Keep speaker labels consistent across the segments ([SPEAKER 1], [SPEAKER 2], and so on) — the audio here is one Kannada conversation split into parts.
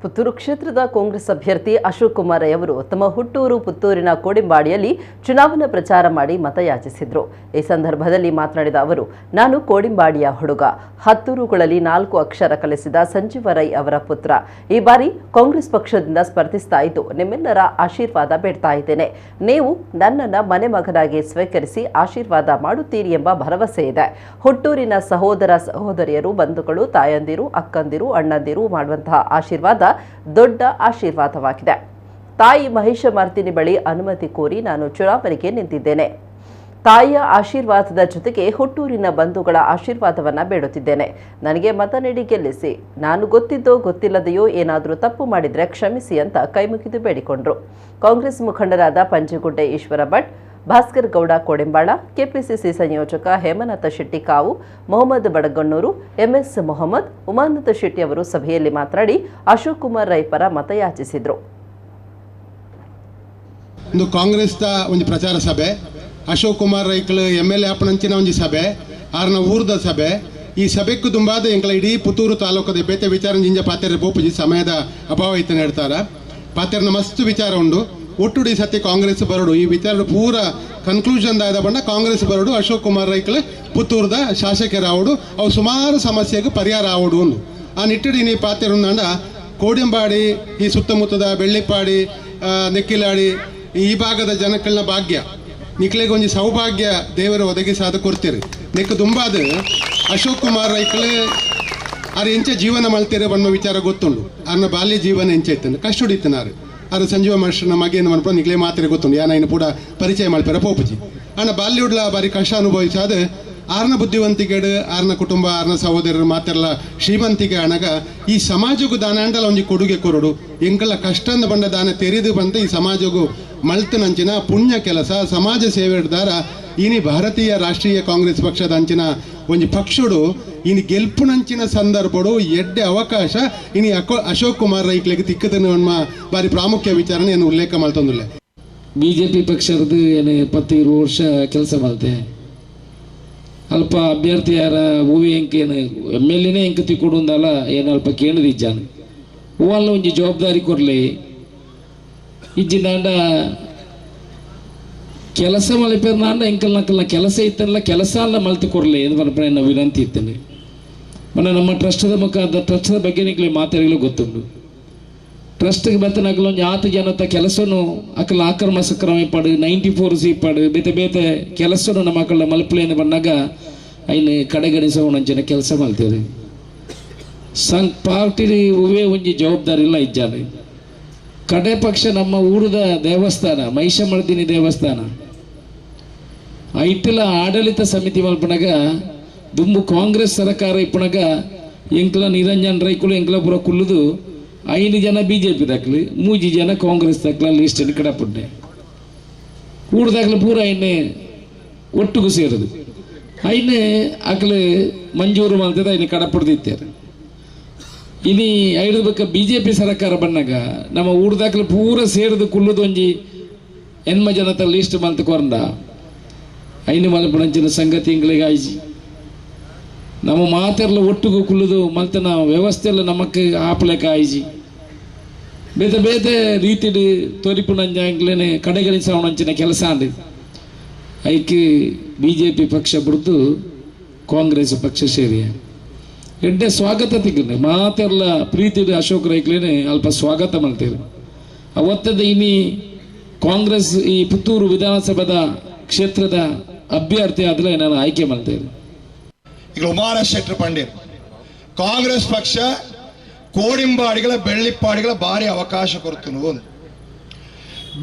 [SPEAKER 1] ಪುತ್ತೂರು ಕ್ಷೇತ್ರದ ಕಾಂಗ್ರೆಸ್ ಅಭ್ಯರ್ಥಿ ಅಶೋಕ್ ಕುಮಾರ್ ರೈ ಅವರು ತಮ್ಮ ಹುಟ್ಟೂರು ಪುತ್ತೂರಿನ ಕೋಡಿಂಬಾಡಿಯಲ್ಲಿ ಚುನಾವಣಾ ಪ್ರಚಾರ ಮಾಡಿ ಮತಯಾಚಿಸಿದರು. ಈ ಸಂದರ್ಭದಲ್ಲಿ ಮಾತನಾಡಿದ ಅವರು, ನಾನು ಕೋಡಿಂಬಾಡಿಯ ಹುಡುಗ, 10 ಊರುಗಳಲ್ಲಿ 4 ಅಕ್ಷರ ಕಲಿಸಿದ ಸಂಜೀವ ರೈ ಅವರ ಪುತ್ರ. ಈ ಬಾರಿ ಕಾಂಗ್ರೆಸ್ ಪಕ್ಷದಿಂದ ಸ್ಪರ್ಧಿಸ್ತಾ ಇದ್ದು ನಿಮ್ಮೆಲ್ಲರ ಆಶೀರ್ವಾದ ಬೇಡ್ತಾ ಇದ್ದೇನೆ. ನೀವು ನನ್ನನ್ನು ಮನೆ ಮಗನಾಗಿ ಸ್ವೀಕರಿಸಿ ಆಶೀರ್ವಾದ ಮಾಡುತ್ತೀರಿ ಎಂಬ ಭರವಸೆ ಇದೆ. ಹುಟ್ಟೂರಿನ ಸಹೋದರ ಸಹೋದರಿಯರು, ಬಂಧುಗಳು, ತಾಯಂದಿರು, ಅಕ್ಕಂದಿರು, ಅಣ್ಣಂದಿರು ಮಾಡುವಂತಹ ಆಶೀರ್ವಾದ ದೊಡ್ಡ ಆಶೀರ್ವಾದವಾಗಿದೆ. ತಾಯಿ ಮಹಿಷಮರ್ದಿನಿ ಬಳಿ ಅನುಮತಿ ಕೋರಿ ನಾನು ಚುನಾವಣೆಗೆ ನಿಂತಿದ್ದೇನೆ. ತಾಯಿಯ ಆಶೀರ್ವಾದದ ಜೊತೆಗೆ ಹುಟ್ಟೂರಿನ ಬಂಧುಗಳ ಆಶೀರ್ವಾದವನ್ನ ಬೇಡುತ್ತಿದ್ದೇನೆ. ನನಗೆ ಮತ ನೀಡಿ ಗೆಲ್ಲಿಸಿ. ನಾನು ಗೊತ್ತಿದ್ದೋ ಗೊತ್ತಿಲ್ಲದೆಯೋ ಏನಾದರೂ ತಪ್ಪು ಮಾಡಿದ್ರೆ ಕ್ಷಮಿಸಿ ಅಂತ ಕೈಮುಗಿದು ಬೇಡಿಕೊಂಡ್ರು. ಕಾಂಗ್ರೆಸ್ ಮುಖಂಡರಾದ ಪಂಜಗುಡ್ಡೆ ಈಶ್ವರ ಭಟ್, ಭಾಸ್ಕರ್ ಗೌಡ ಕೋಡಿಂಬಾಳ, ಕೆಪಿಸಿಸಿ ಸಂಯೋಜಕ ಹೇಮನಾಥ ಶೆಟ್ಟಿ ಕಾವು, ಮೊಹಮ್ಮದ್ ಬಡಗಣ್ಣೂರು, ಎಂಎಸ್ ಮೊಹಮ್ಮದ್, ಉಮಾನಾಥ ಶೆಟ್ಟಿ ಅವರು ಸಭೆಯಲ್ಲಿ ಮಾತನಾಡಿ ಅಶೋಕ್ ಕುಮಾರ್ ರೈ ಪರ ಮತಯಾಚಿಸಿದರು.
[SPEAKER 2] ಒಂದು ಕಾಂಗ್ರೆಸ್ ಒಂದು ಪ್ರಚಾರ ಸಭೆ, ಅಶೋಕ್ ಕುಮಾರ್ ರೈಕಲ್ MLA ಆಪಣಂಚಿನ ಒಂದು ಸಭೆ, ಆರ್ನ ಊರ್ದ ಸಭೆ. ಈ ಸಭೆಕ್ಕೂ ತುಂಬಾದ ಎಂಕಲ ಇಡೀ ಪುತ್ತೂರು ತಾಲೂಕದ ಬೇತೆ ವಿಚಾರ ಜಿಂಜ ಪಾತೆರ ಬೋಪುಜಿ ಸಮಯದ ಅಭಾವ ಇತ್ತು ಹೇಳ್ತಾರ. ಪಾತೆರ್ನ ಮಸ್ತ್ ವಿಚಾರ ಉಂಡು. ಒಟ್ಟುಡಿ ಸತ್ಯ ಕಾಂಗ್ರೆಸ್ ಬರಡು ಈ ವಿಚಾರ ಪೂರ ಕನ್ಕ್ಲೂಷನ್ ದಾದ ಬಣ್ಣ ಕಾಂಗ್ರೆಸ್ ಬರಡು ಅಶೋಕ್ ಕುಮಾರ್ ರೈಕಲ್ ಪುತ್ತೂರದ ಶಾಸಕರಾವಡು ಅವು ಸುಮಾರು ಸಮಸ್ಯೆಗೆ ಪರಿಹಾರ ಆವಡು ಒಂದು ಆ ನಿಟ್ಟಿಡಿ ನೀ ಪಾತೆರುಂದಂಡ ಕೋಡಿಂಬಾಡಿ ಈ ಸುತ್ತಮುತ್ತದ ಬೆಳ್ಳಿಪ್ಪಾಡಿ ನೆಕ್ಕಿಲಾಡಿ ಈ ಭಾಗದ ಜನಕ್ಕಳನ್ನ ಭಾಗ್ಯ ನಿಕ್ಲೆಗೆ ಒಂದು ಸೌಭಾಗ್ಯ ದೇವರು ಒದಗಿಸಾದ ಕೊಡ್ತೀರಿ ನೆಕ್ ತುಂಬಾದ ಅಶೋಕ್ ಕುಮಾರ್ ರೈಕಲ್ ಅವ್ರು ಎಂಚ ಜೀವನ ಮಲ್ತೀರ ಬನ್ನೋ ವಿಚಾರ ಗೊತ್ತುಂಡು. ಅವ್ರನ್ನ ಬಾಲ್ಯ ಜೀವನ ಎಂಚ ಇತ್ತಂದು ಕಷ್ಟ ಹೊಡಿತನಾರು ಅದು ಸಂಜೀವ ಮಾಸ್ಟರ್ನ ಮಗೇನು ಮನ್ಪ ನಿಗ್ಲೇ ಮಾತ್ರ ಗೊತ್ತುಂಡು. ಯಾನ ಇನ್ನು ಕೂಡ ಪರಿಚಯ ಮಾಡ್ತಾರೆ ಪೋಪುಜಿ ಅಣ್ಣ ಬಾಲ್ಯುಡ್ಲ ಬಾರಿ ಕಷ್ಟ ಅನುಭವಿಸಾದ ಆರ್ನ ಬುದ್ಧಿವಂತಿಕೆಡು ಆರ್ನ ಕುಟುಂಬ ಆರ್ನ ಸಹೋದರರು ಮಾತೆಲ್ಲ ಶ್ರೀಮಂತಿಕೆ ಅಣಗ ಈ ಸಮಾಜಕ್ಕೂ ದಾನ ಅಂಡಲ ಒಂಜಿ ಕೊಡುಗೆ ಕೊರಡು ಎಂಕಲ್ಲ ಕಷ್ಟಂದ ಬಂಡ ದಾನ ತೆರೆದು ಬಂತ ಈ ಸಮಾಜಕ್ಕೂ ಮಲ್ತನಂಚಿನ ಪುಣ್ಯ ಕೆಲಸ ಸಮಾಜ ಸೇವೆ ದಾರ ಇನಿ ಭಾರತೀಯ ರಾಷ್ಟ್ರೀಯ ಕಾಂಗ್ರೆಸ್ ಪಕ್ಷದ ಅಂಚಿನ ಒಂಜಿ ಪಕ್ಷಡು ಇನಿ ಗೆಲ್ಪುನಂಚಿನ ಸಂದರ್ಭಡು ಎಡ್ಡೆ ಅವಕಾಶ ಇನಿ ಅಶೋಕ್ ಕುಮಾರ್ ರೈಕ್ಲೆಗೆ ತಿಕ್ಕದನ್ನ ಬಾರಿ ಪ್ರಾಮುಖ್ಯ ವಿಚಾರನೆ ಏನು ಉಲ್ಲೇಖ ಮಾಡ್ತಂದಿಲ್ಲ.
[SPEAKER 3] ಬಿಜೆಪಿ ಪಕ್ಷದ ಏನು 20-20 ವರ್ಷ ಕೆಲಸ ಮಾಡ್ತೆ ಅಲ್ಪ ಅಭ್ಯರ್ಥಿ ಯಾರ ಹೂವಿ ಎಂಕೇನು MLAನೇ ಎಂಕ ತಿಕ್ಕೊಡುಂದಲ್ಲ ಏನು ಅಲ್ಪ ಕೇಳದಿಜ್ಜಾನು ಹೂವಲ್ಲ ಒಂಜಿ ಜವಾಬ್ದಾರಿ ಕೊರ್ಲಿ ಇಜ್ಜಿನಾಂಡ ಕೆಲಸ ಮಲಿಪೇರ್ನಾಂಡ ಎಂಕಲ್ ನಕಲ್ನ ಕೆಲಸ ಇತ್ತಲ್ಲ ಕೆಲಸ ಅಲ್ಲ ಮಲ್ತಿ ಕೊರ್ಲಿ ಎಂದು ಬರ್ಪಣೆ ನಾವು ವಿನಂತಿ ಇತ್ತೇನೆ. ಮೊನ್ನೆ ನಮ್ಮ ಟ್ರಸ್ಟದ ಮುಖಾಂತರ ಟ್ರಸ್ಟದ ಬಗ್ಗೆ ನಿಕ್ಲೆ ಮಾತಾಡಲು ಗೊತ್ತುಂಡು. ಟ್ರಸ್ಟ್ಗೆ ಬೆತ್ತನಾಗಲು ಒಂದು 8 ಜನತ ಕೆಲಸನು ಅಕಲ ಆಕ್ರಮ ಸಕ್ರಮ ಪಡು 94 ಸಿ ಪಡು ಬೇತೆ ಬೇತೆ ಕೆಲಸನು ನಮ್ಮ ಮಕ್ಕಳ ಮಲ್ಪಲೇನು ಬಂದಾಗ ಐನು ಕಡೆಗಣಿಸೋಣಂಚಿನ ಕೆಲಸ ಮಲ್ತೇವೆ. ಪಾರ್ಟಿ ಹೂವೇ ಒಂಜಿ ಜವಾಬ್ದಾರಿ ಇಲ್ಲ ಇಜ್ಜಾನೆ. ಕಡೆ ಪಕ್ಷ ನಮ್ಮ ಊರದ ದೇವಸ್ಥಾನ ಮಹಿಷಮರ್ದಿನಿ ದೇವಸ್ಥಾನ ಐಟಿಲ ಆಡಳಿತ ಸಮಿತಿ ಮಲ್ಪನಾಗ ದುಂಬು ಕಾಂಗ್ರೆಸ್ ಸರ್ಕಾರ ಇಪ್ಪನಾಗ ಎಂಕ್ಲ ನಿರಂಜನ್ ರೈಕುಲು ಎಂಕ್ಲ ಪುರ ಕುಲ್ಲುದು 5 ಜನ BJP ದಾಖಲೆ 3 ಜನ ಕಾಂಗ್ರೆಸ್ ದಾಖಲ ಲಿಸ್ಟ್ ಕಡಪಡ್ಡೆ ಊರದಾಗಲ ಪೂರ ಐನೆ ಒಟ್ಟಿಗೂ ಸೇರುದು ಐನೆ ಅಕಲೆ ಮಂಜೂರು ಮಾಡ್ತದೆ ಐನೆ ಕಡಪಡ್ದಿತ್ತಾರೆ. ಇನಿ ಐದು ಬೇಕ BJP ಸರ್ಕಾರ ಬಂದಾಗ ನಮ್ಮ ಊರದಾಗಲ ಪೂರ ಸೇರಿದು ಕುಲ್ಲುದು ಒಂಜಿ 8 ಜನತ ಲಿಸ್ಟ್ ಮಲ್ತ ಕೊರಂಡ ಐನು ಮಲ್ಪಣಂಚಿನ ಸಂಗತಿ ಇಂಗ್ಲಿಗೆ ಆಯ್ಜಿ ನಮ್ಮ ಮಾತೆಲ್ಲ ಒಟ್ಟಿಗೂ ಕುಲ್ಲುದು ಮಲ್ತನ ವ್ಯವಸ್ಥೆ ಎಲ್ಲ ನಮಕ್ಕೆ ಆಪಲೆಕ ಆಯ್ಜಿ ಬೇತೆ ಬೇತೆ ರೀತಿ ತೋರಿಪುಣಂಜಾಂಗ್ಲೇನೆ ಕಡೆಗಣಿಸೋಣಂಚಿನ ಕೆಲಸ ಅಂದು ಐಕೆ BJP ಪಕ್ಷ ಬಿಡ್ದು ಕಾಂಗ್ರೆಸ್ ಪಕ್ಷ ಸೇರಿ ಎಡ್ಡೆ ಸ್ವಾಗತ ತಿಕ್ಕನೆ ಮಾತೆಲ್ಲ ಪ್ರೀತಿ ಅಶೋಕ್ ರೈಕ್ಲೇನೆ ಅಲ್ಪ ಸ್ವಾಗತ ಮಾಡ್ತೇವೆ. ಅವತ್ತದ ಇನಿ ಕಾಂಗ್ರೆಸ್ ಈ ಪುತ್ತೂರು ವಿಧಾನಸಭಾದ ಕ್ಷೇತ್ರದ ಅಭ್ಯರ್ಥಿ ಆದ್ರೆ ನಾನು ಆಯ್ಕೆ ಮಾಡ್ತೇನೆ.
[SPEAKER 4] ಈಗ ಉಮಾನಾಥ ಶೆಟ್ಟಿ ಪಂಡಿತ್ ಕಾಂಗ್ರೆಸ್ ಪಕ್ಷ ಕೋಡಿಂಬಾಡಿಗಳ ಬೆಳ್ಳಿಪ್ಪಾಡಿಗಳ ಭಾರಿ ಅವಕಾಶ ಕೊಡ್ತು.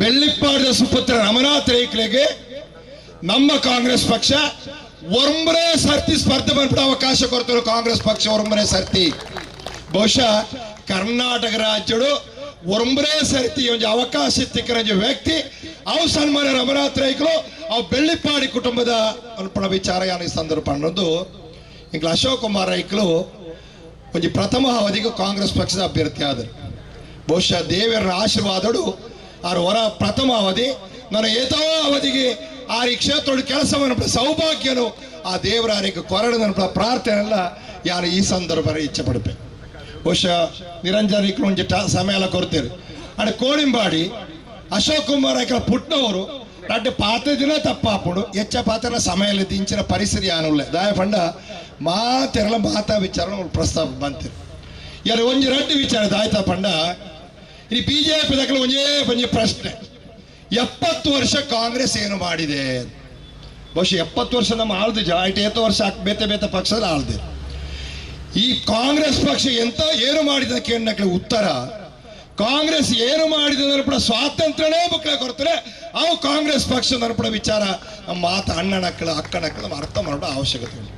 [SPEAKER 4] ಬೆಳ್ಳಿಪ್ಪಾಡಿದ ಸುಪುತ್ರ ರಮನಾಥ್ ರೈಕ್ಲೆಗೆ ನಮ್ಮ ಕಾಂಗ್ರೆಸ್ ಪಕ್ಷ ಒರಂಬರೇ ಸರ್ತಿ ಸ್ಪರ್ಧೆ ಬಂದ್ಬಿಟ್ಟು ಅವಕಾಶ ಕೊಡ್ತಾರೆ. ಕಾಂಗ್ರೆಸ್ ಪಕ್ಷ ಒರಂಬರೇ ಸರ್ತಿ ಬಹುಶಃ ಕರ್ನಾಟಕ ರಾಜ್ಯಡು ಒರಂಬರೇ ಸರ್ತಿ ಒಂದು ಅವಕಾಶ ತಿಕ್ಕರ ವ್ಯಕ್ತಿ ಅವು ಸನ್ಮಾನ ರಮನಾಥ್ ರೈಕಲು ಅವು ಬೆಳ್ಳಿಪ್ಪಾಡಿ ಕುಟುಂಬದ ಅನ್ಪಣ ವಿಚಾರ ಈ ಸಂದರ್ಭ ಅನ್ನೋದು ಈಗ ಅಶೋಕ್ ಕುಮಾರ್ ರೈಕಲು ಒಂದು ಪ್ರಥಮ ಅವಧಿಗೆ ಕಾಂಗ್ರೆಸ್ ಪಕ್ಷದ ಅಭ್ಯರ್ಥಿ ಆದರು. ಬಹುಶಃ ದೇವರ ಆಶೀರ್ವಾದಡು ಅವ್ರ ಹೊರ ಪ್ರಥಮ ಅವಧಿ ನನ್ನ ಏತೋ ಅವಧಿಗೆ ಆ ಈ ಕ್ಷೇತ್ರ ಕೆಲಸವನ್ನು ಸೌಭಾಗ್ಯನು ಆ ದೇವರ ಕೊರಡದ ಪ್ರಾರ್ಥನೆ ಎಲ್ಲ ಯಾರು ಈ ಸಂದರ್ಭ ಇಚ್ಛೆ ಪಡಬೇಕು. ಬಹುಶಃ ನಿರಂಜನ್ ಇಕ್ಲು ಒಂಜಿ ಸಮಯ ಎಲ್ಲ ಕೊಡ್ತೀರಿ ಅಡೆ ಕೋಳಿಂಬಾಡಿ ಅಶೋಕ್ ಕುಮಾರ್ ಐಕಲ ಪುಟ್ನವರು ರಡ್ಡೆ ಪಾತ್ರ ದಿನ ತಪ್ಪಾಪುಡು ಹೆಚ್ಚ ಪಾತ್ರ ಸಮಯ ದಿಂಚಿನ ಪರಿಸರ ಆನುಲ್ಲೆ ದಾಯ ಪಂಡ ಮಾತೆರಲ ಮಾತಾ ವಿಚಾರ ಪ್ರಸ್ತಾಪ ಬಂತಿರು ಯಾರು ಒಂಜಿ ರಡ್ಡು ವಿಚಾರ ದಾಯ್ತಾ ಪಂಡ ಈ ಬಿಜೆಪಿ ದಕ್ಕಲ ಒಂಜೇ ಪ್ರಶ್ನೆ 70 ವರ್ಷ ಕಾಂಗ್ರೆಸ್ ಏನು ಮಾಡಿದೆ ಬಹುಶಃ 70 ವರ್ಷ ನಮ್ಮ ಆಳ್ದು ಜಾಯ್ಟ್ 7 ವರ್ಷ ಬೇತೆ ಬೇತೆ ಪಕ್ಷದಲ್ಲಿ ಆಳ್ದೆ ಈ ಕಾಂಗ್ರೆಸ್ ಪಕ್ಷ ಎಂತ ಏನು ಮಾಡಿದ ಕೇಳಕ್ಕೆ ಉತ್ತರ ಕಾಂಗ್ರೆಸ್ ಏನು ಮಾಡಿದ ನರಪಡ ಸ್ವಾತಂತ್ರ್ಯನೇ ಬುಕ್ಲೆ ಕೊಡ್ತಾರೆ ಅವು ಕಾಂಗ್ರೆಸ್ ಪಕ್ಷ ನರಪಡ ವಿಚಾರ ನಮ್ಮ ಮಾತು ಅಣ್ಣನಕ್ಕಳ ಅಕ್ಕನಕ್ಕಳ ಅರ್ಥ ಮಾಡೋ ಅವಶ್ಯಕತೆ ಇಲ್ಲ